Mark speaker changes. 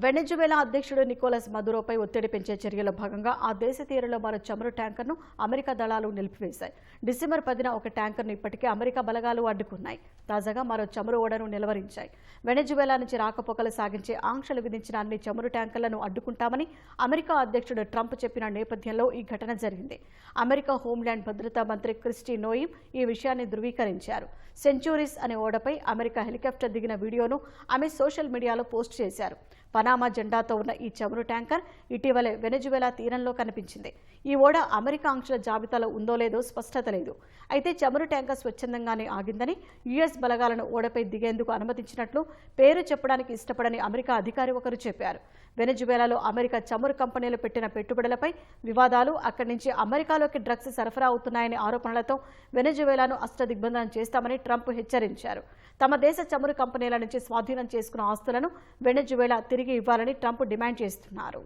Speaker 1: వెనెజువేలా అధ్యక్షుడు నికోలస్ మదురోపై ఒత్తిడి పెంచే చర్యలో భాగంగా ఆ దేశ తీరంలో మరో చమురు ట్యాంకర్ను అమెరికా దళాలు నిలిపివేశాయి. డిసెంబర్ 10న ఒక ట్యాంకర్ను ఇప్పటికే అమెరికా బలగాలు అడ్డుకున్నాయి. తాజాగా మరో చమురు ఓడను నిలువరించాయి. వెనెజువేలా నుంచి రాకపోకలు సాగించే ఆంక్షలు విధించిన అన్ని చమురు ట్యాంకర్లను అడ్డుకుంటామని అమెరికా అధ్యక్షుడు ట్రంప్ చెప్పిన నేపథ్యంలో ఈ ఘటన జరిగింది. అమెరికా హోంల్యాండ్ భద్రతా మంత్రి క్రిస్టీ నోయిమ్ ఈ విషయాన్ని ధృవీకరించారు. సెంచూరీస్ అనే ఓడపై అమెరికా హెలికాప్టర్ దిగిన వీడియోను ఆమె సోషల్ మీడియాలో పోస్ట్ చేశారు. పనామా జెండాతో ఉన్న ఈ చమురు ట్యాంకర్ ఇటీవలే వెనెజువేలా తీరంలో కనిపించింది. ఈ ఓడ అమెరికా ఆంక్షల జాబితాలో ఉందో లేదో స్పష్టత లేదు. అయితే చమురు ట్యాంకర్ స్వచ్ఛందంగానే ఆగిందని, యుఎస్ బలగాలను ఓడపై దిగేందుకు అనుమతించినట్లు పేరు చెప్పడానికి ఇష్టపడని అమెరికా అధికారి ఒకరు చెప్పారు. వెనెజువేలాలో అమెరికా చమురు కంపెనీలు పెట్టిన పెట్టుబడులపై వివాదాలు, అక్కడి నుంచి అమెరికాలోకి డ్రగ్స్ సరఫరా అవుతున్నాయనే ఆరోపణలతో వెనెజువేలాను అష్టదిగ్బంధనం చేస్తామని ట్రంప్ హెచ్చరించారు. తమ దేశ చమురు కంపెనీల నుంచి స్వాధీనం చేసుకున్న ఆస్తులను వెనెజువేలా తిరిగి ఇవ్వాలని ట్రంప్ డిమాండ్ చేస్తున్నారు.